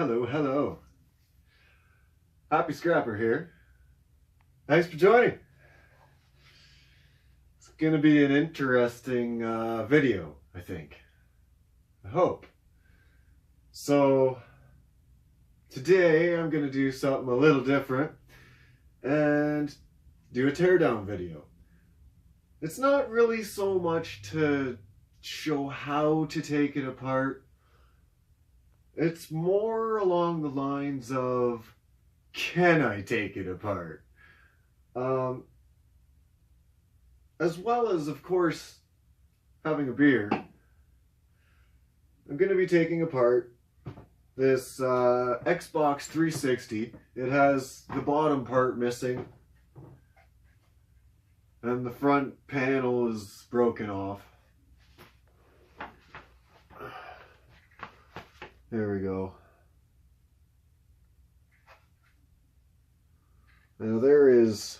Hello, hello. Happy Scrapper here. Thanks for joining. It's gonna be an interesting video, I think. I hope. So, today I'm gonna do something a little different and do a teardown video. It's not really so much to show how to take it apart. It's more along the lines of, can I take it apart? As well as, of course, having a beer. I'm going to be taking apart this Xbox 360. It has the bottom part missing. And the front panel is broken off. There we go. Now there is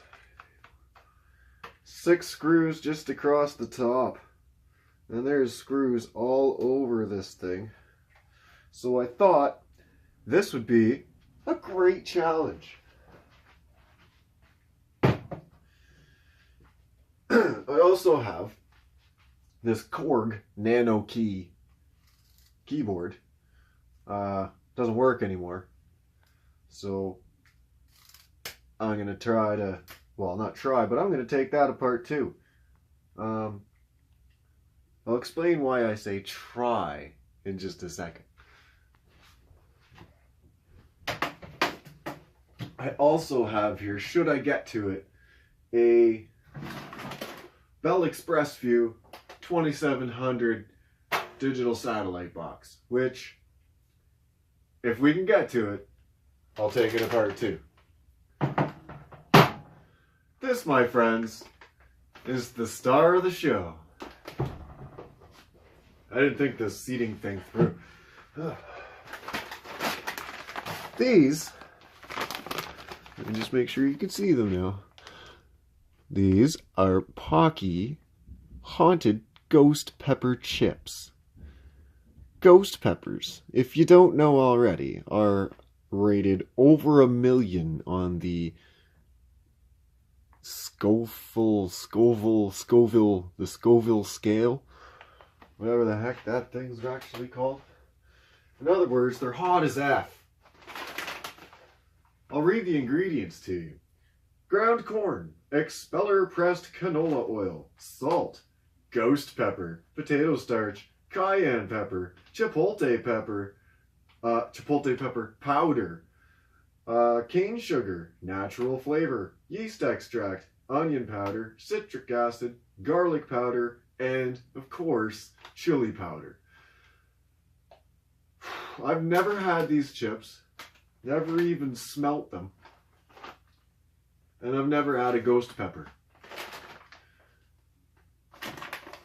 6 screws just across the top. And there's screws all over this thing. So I thought this would be a great challenge. I also have this Korg Nano keyboard. Doesn't work anymore. So I'm going to try to, well, not try, but I'm going to take that apart too. I'll explain why I say try in just a second. I also have here, should I get to it, a Bell Express View 2700 digital satellite box, which, if we can get to it, I'll take it apart too. This, my friends, is the star of the show. I didn't think this seating thing through. These, let me just make sure you can see them now. These are Pocky Haunted Ghost Pepper Chips. Ghost peppers, if you don't know already, are rated over 1 million on the Scoville scale. Whatever the heck that thing's actually called. In other words, they're hot as F. I'll read the ingredients to you. Ground corn, expeller pressed canola oil, salt, ghost pepper, potato starch, cayenne pepper, chipotle pepper powder, cane sugar, natural flavor, yeast extract, onion powder, citric acid, garlic powder, and, of course, chili powder. I've never had these chips, never even smelt them, and I've never had a ghost pepper.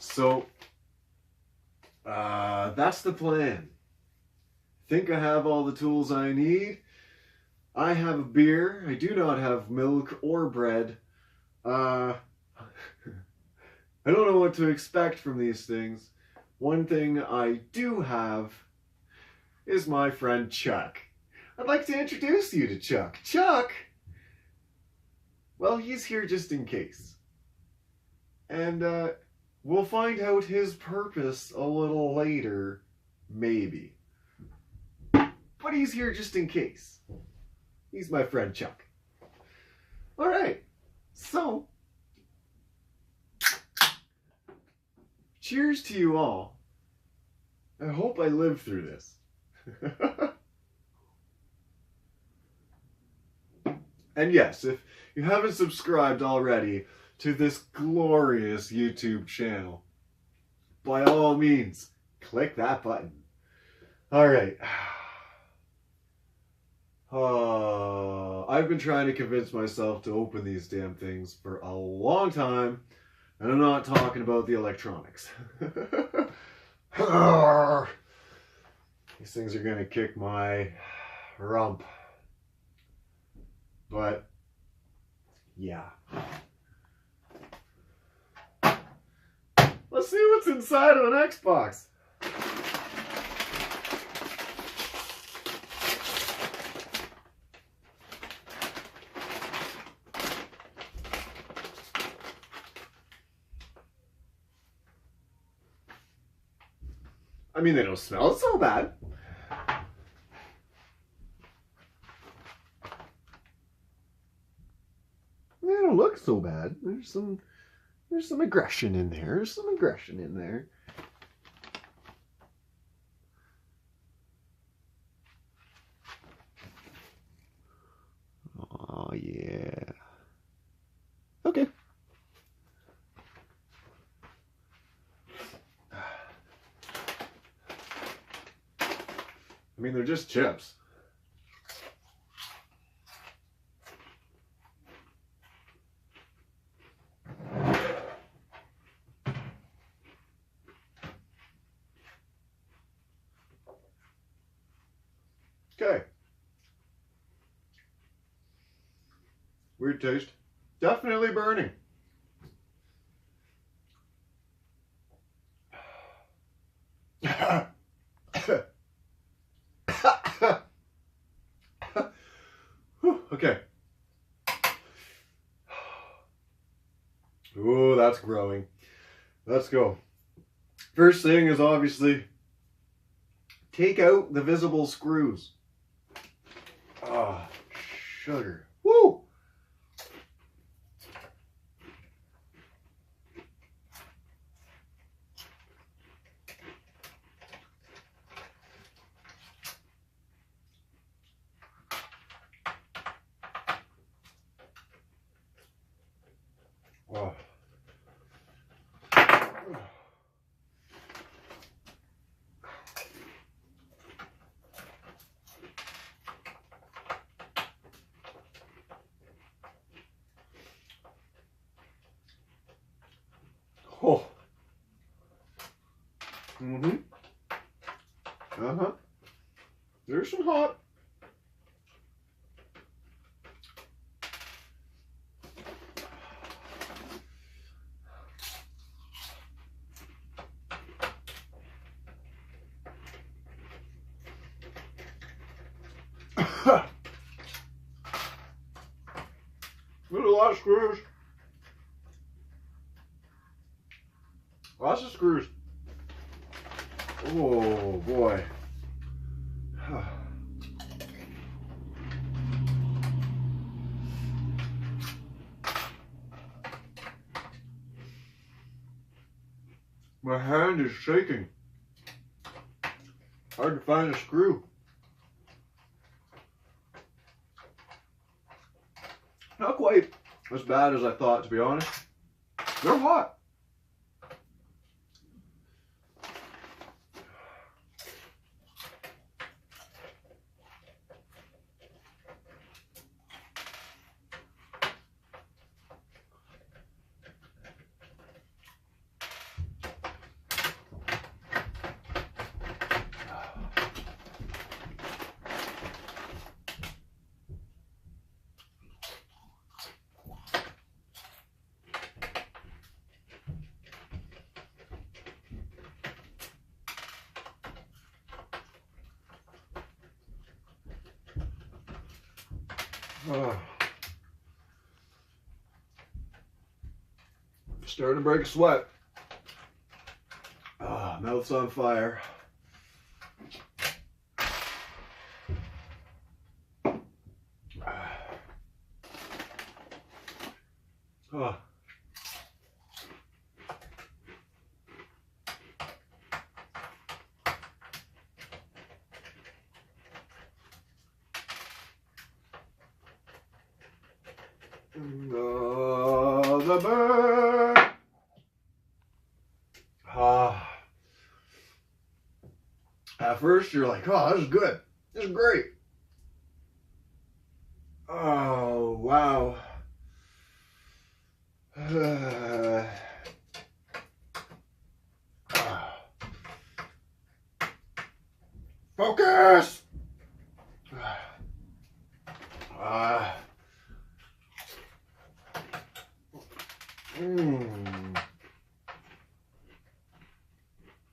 So, that's the plan. Think I have all the tools I need. I have a beer. I do not have milk or bread. I don't know what to expect from these things. One thing I do have is my friend Chuck. I'd like to introduce you to Chuck. Chuck, well, he's here just in case. And we'll find out his purpose a little later, maybe. But he's here just in case. He's my friend Chuck. Alright, so, cheers to you all. I hope I live through this. And yes, if you haven't subscribed already to this glorious YouTube channel, by all means, click that button. Alright. I've been trying to convince myself to open these damn things for a long time, and I'm not talking about the electronics. These things are going to kick my rump. But, yeah. Let's see what's inside of an Xbox. I mean, they don't smell so bad. They don't look so bad. There's some aggression in there. There's some aggression in there. Oh, yeah. Okay. I mean, they're just chips. Okay. Weird taste. Definitely burning. Okay. Ooh, that's growing. Let's go. First thing is obviously take out the visible screws. Ah, sugar. Woo! Oh. Oh. Mm-hmm. Uh-huh. There's some hot. There's a lot of screws. Lots of screws. Oh boy. My hand is shaking. Hard to find a screw. Not quite as bad as I thought, to be honest. They're hot. Starting to break a sweat. Mouth's on fire. Oh. The bird. At first you're like, oh, this is good. This is great. Oh, wow. Focus!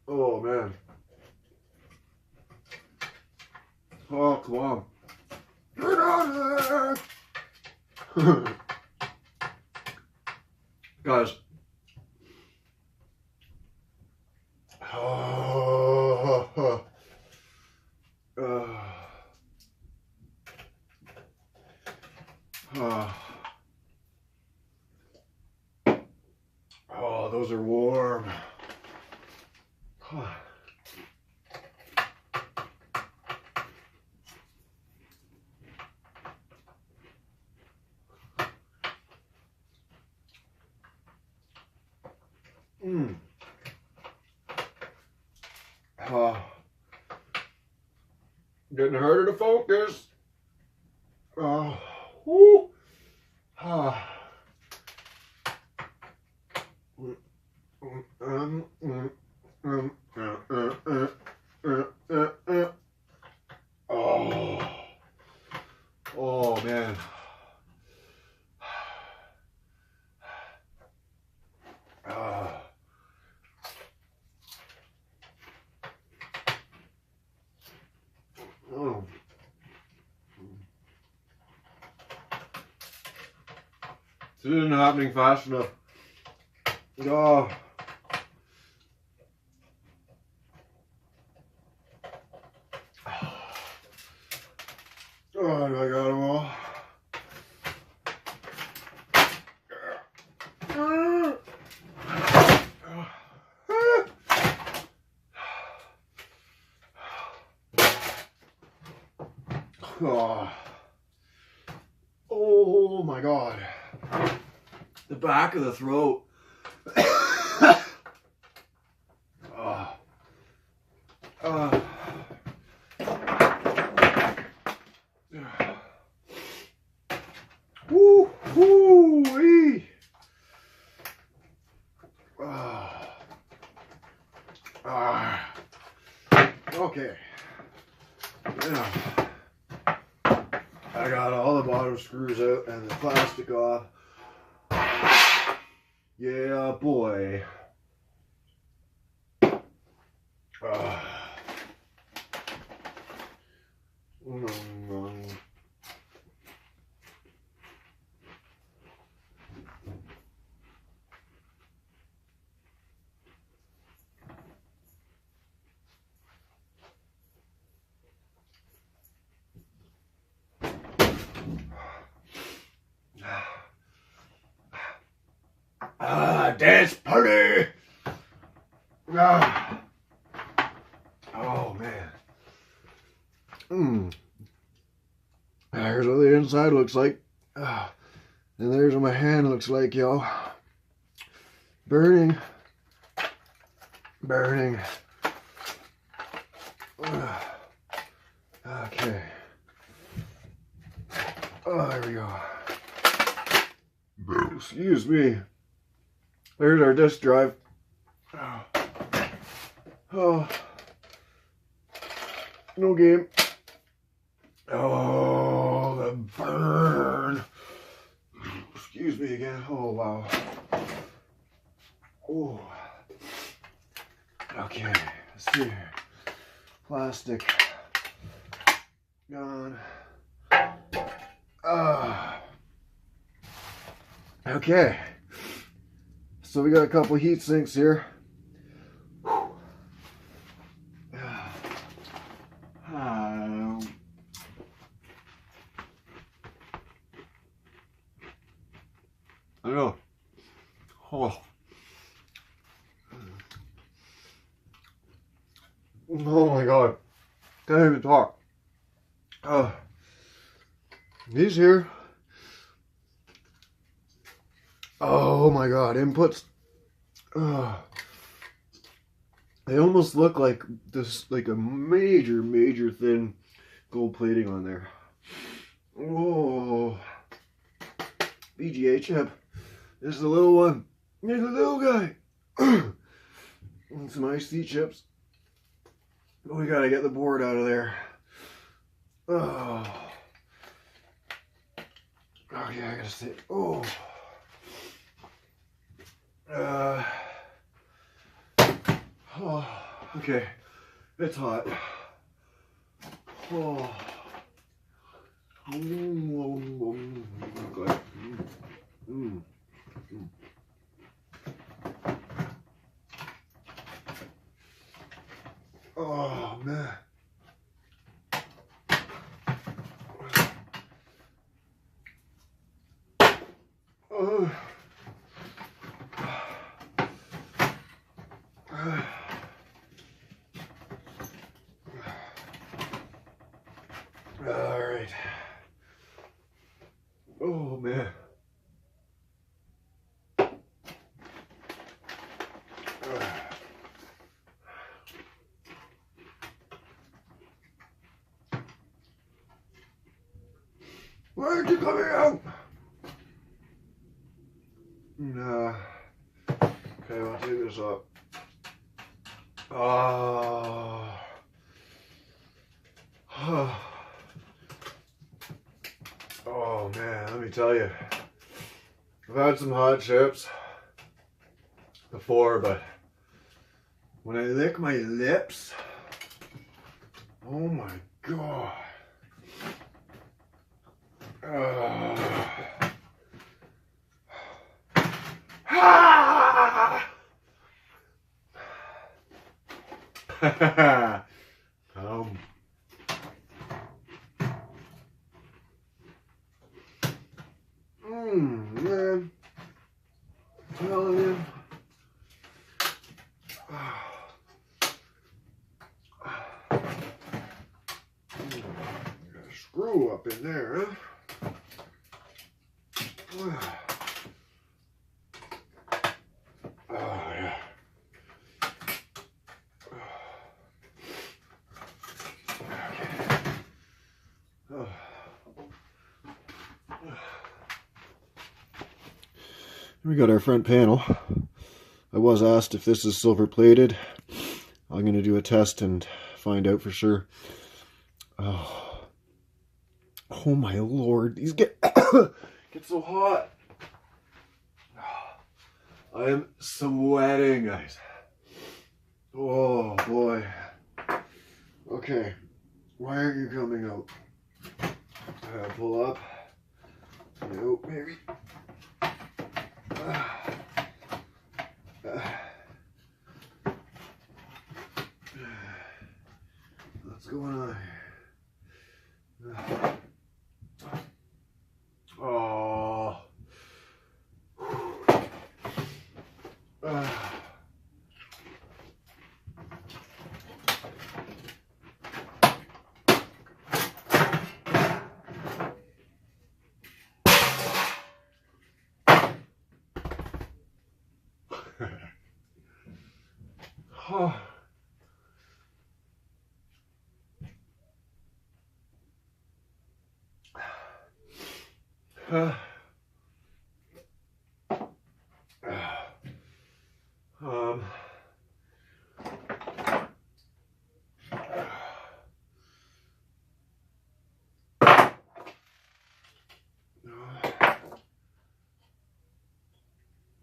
Oh, man. Oh, come on. Get out of there! Guys. Oh. Oh, those are warm. Getting harder to focus. Oh, whoo. Oh man. Oh. This isn't happening fast enough. Oh. Oh, I got them all. Oh my God. The back of the throat. Woo, woo, wee. Okay. Now, I got all the bottom screws out and the plastic off. Yeah, boy. Dance party! Oh man. There's what the inside looks like. And there's what my hand looks like, yo. Burning. Burning. Okay. Oh, there we go. Excuse me. There's our disk drive. Oh. No game. Oh, the burn. Excuse me again. Oh, wow. Oh. Okay, let's see here. Plastic. Gone. Okay. So we got a couple heat sinks here. I know. Oh. Oh my God. Can't even talk. These here. Oh my God, inputs. They almost look like this, like a major thin gold plating on there. Oh, VGA chip. This is the little one. Here's the little guy. And some IC chips. We gotta get the board out of there. Oh. Okay, I gotta stay. Oh. Oh. Okay. It's hot. Oh. Good. Oh man. Why aren't you coming out? Nah. Okay, I'll take this up. Oh man, let me tell you. I've had some hot chips before, but when I lick my lips, oh my God. Man, telling you. Got a screw up in there, huh? Oh, yeah. Oh. We got our front panel. I was asked if this is silver plated. I'm going to do a test and find out for sure. Oh my Lord, these get so hot. I am sweating, guys. Oh boy. Okay, why aren't you coming out? Pull up. Nope, maybe. What's going on here? Oh. Oh.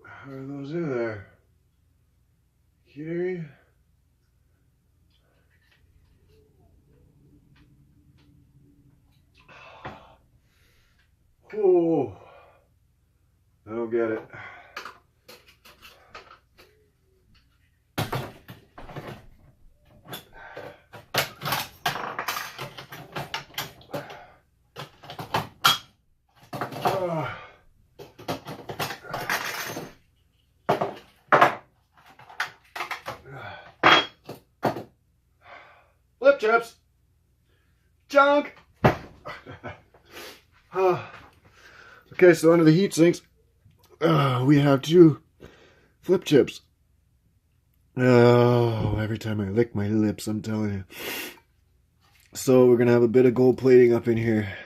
How are those in there? Kidding me? Oh, I don't get it. Flip chips. Junk. Okay, so under the heat sinks, we have 2 flip chips. Oh, every time I lick my lips, I'm telling you. So we're gonna have a bit of gold plating up in here.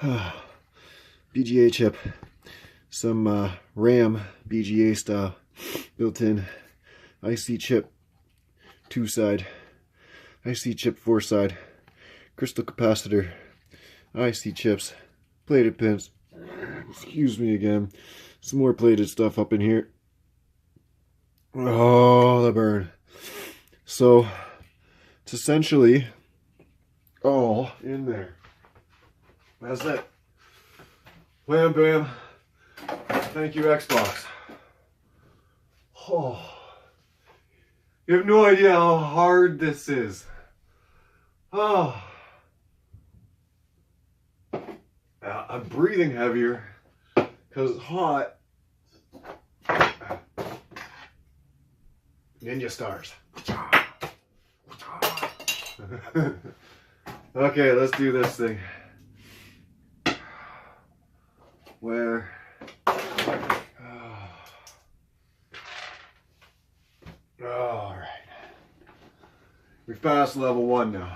BGA chip, some RAM BGA style built in, IC chip 2 side, IC chip 4 side, crystal capacitor, IC chips, plated pins. Excuse me again. Some more plated stuff up in here. Oh, the burn. So it's essentially all in there. That's it. Wham bam. Thank you, Xbox. Oh, you have no idea how hard this is. Oh, I'm breathing heavier because it's hot. Ninja stars. Okay, let's do this thing. Where? All right. We've passed level 1 now.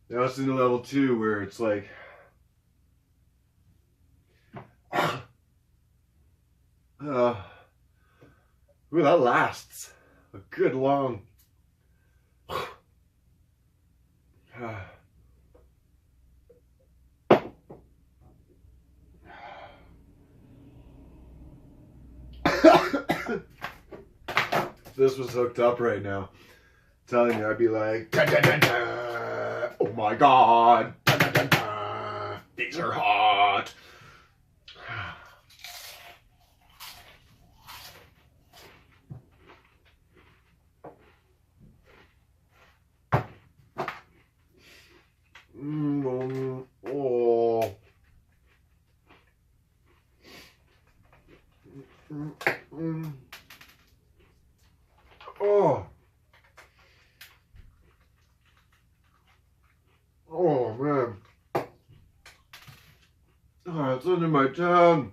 Now it's into level 2 where it's like Ooh, that lasts a good long. This was hooked up right now. I'm telling you, I'd be like, dun, dun, dun, dun. Oh my god, dun, dun, dun, dun. These are hot. Oh. Oh. Oh man. Oh, it's under my tongue.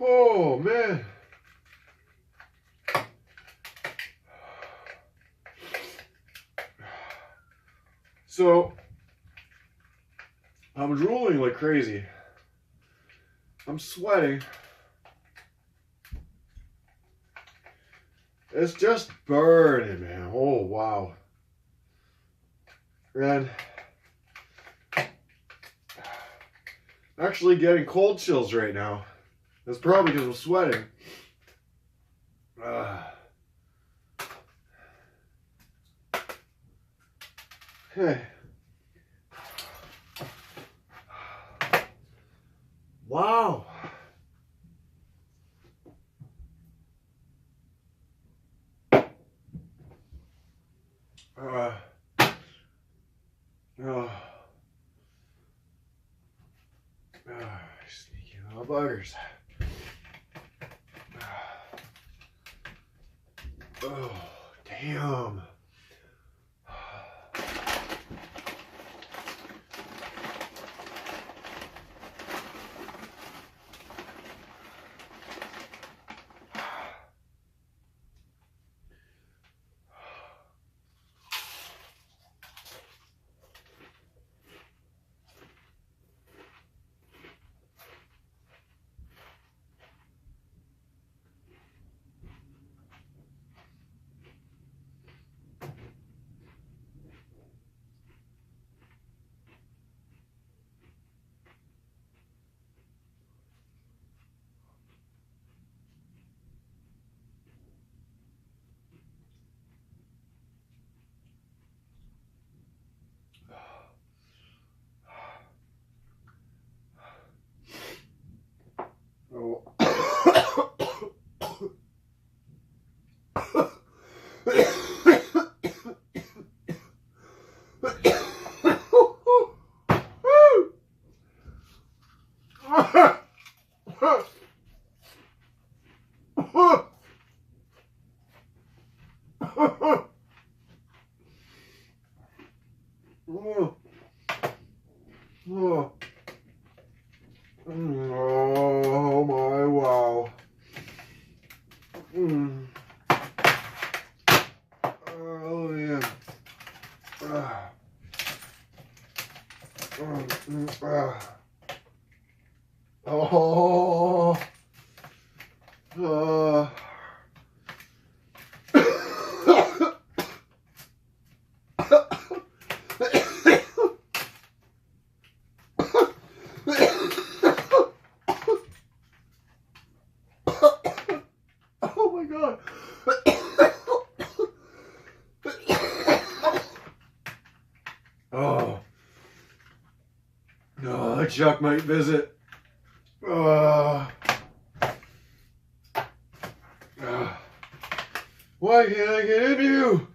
Oh man. So I'm drooling like crazy. I'm sweating. It's just burning, man. Oh wow. And actually getting cold chills right now. That's probably because I'm sweating. Okay. Wow. Sneaky little buggers. Oh, damn. Oh. Oh my wow. Oh man. Oh. Oh my god. Oh. No, Chuck might visit. Why can't I get into you?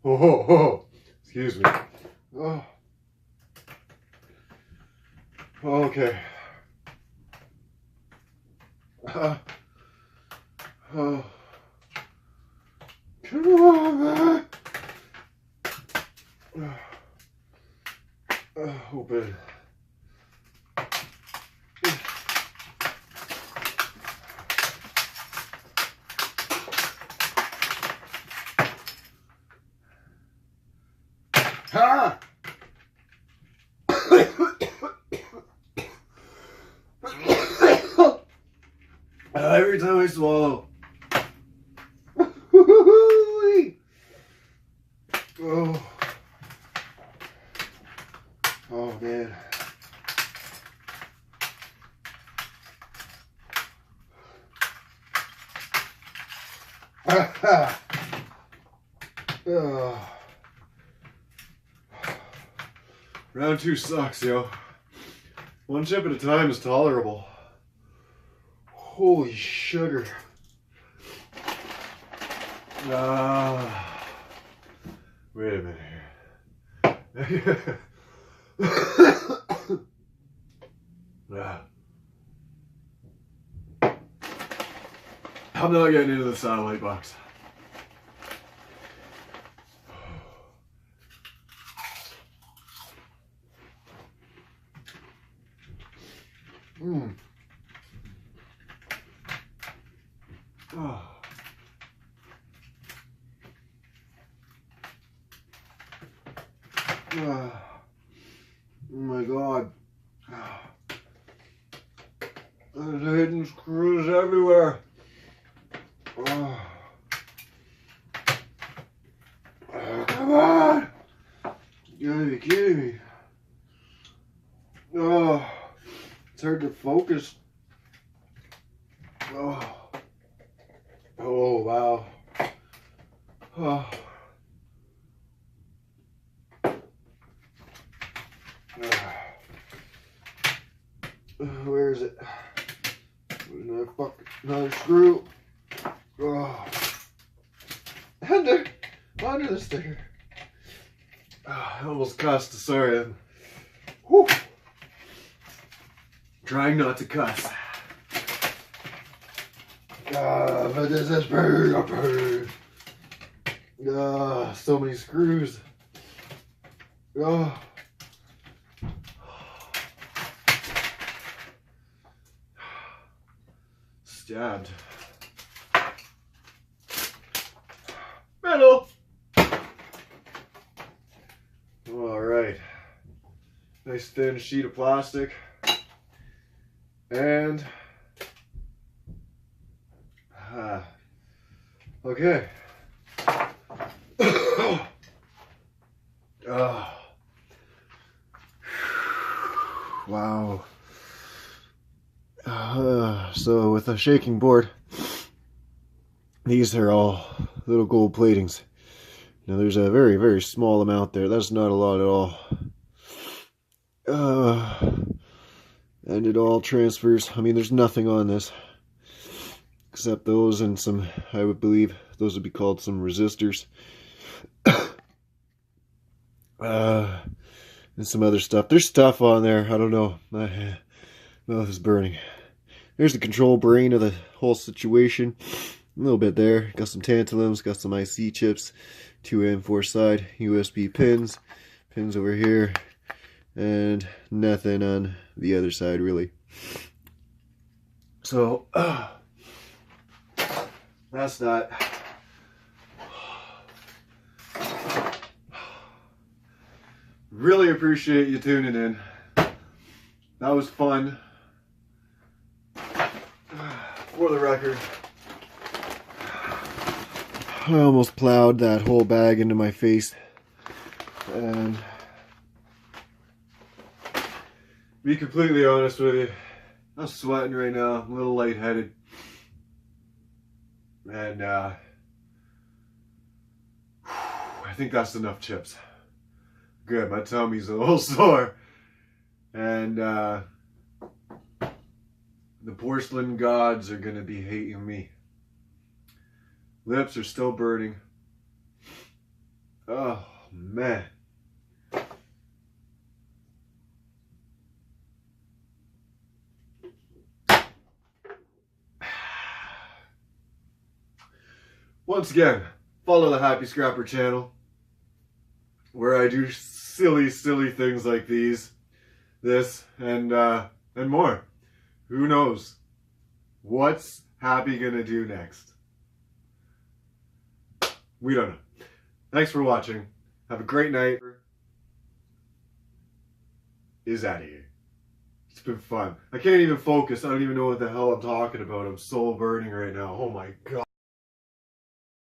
Oh, excuse me. Oh. Okay. Oh. Come on, man. Open. Ha! Every time I swallow. Oh. Oh man. Oh. Round 2 sucks, yo. One chip at a time is tolerable. Holy sugar. Wait a minute here. I'm not getting into the satellite box. Oh. Oh my God. There's hidden screws everywhere. Oh. Come on! You gotta be kidding me. Oh, it's hard to focus. Oh, oh wow. Oh. Where is it? Another screw. Oh. Under the sticker. Oh, I almost cussed. Sorry. Whew. Trying not to cuss. But this is pain. So many screws. Oh. Stabbed. Metal. All right. Nice thin sheet of plastic. And okay. Wow. So with a shaking board, these are all little gold platings. Now there's a very, very small amount there. That's not a lot at all. And it all transfers. I mean, there's nothing on this except those and some, I would believe those would be called some resistors. And some other stuff. There's stuff on there. I don't know. My mouth is burning. There's the control brain of the whole situation. A little bit there. Got some tantalums. Got some IC chips. 2 M4 side. USB pins. Pins over here. And nothing on the other side, really. So, that's that. Really appreciate you tuning in. That was fun. For the record, I almost plowed that whole bag into my face. And to be completely honest with you, I'm sweating right now. I'm a little lightheaded. And I think that's enough chips. Good, my tummy's a little sore. And the porcelain gods are gonna be hating me. Lips are still burning. Oh man. Once again, follow the Happy Scrapper channel, where I do silly things like this, and more. Who knows? What's Happy gonna do next? We don't know. Thanks for watching. Have a great night. Is out of here. It's been fun. I can't even focus. I don't even know what the hell I'm talking about. I'm soul burning right now. Oh my God.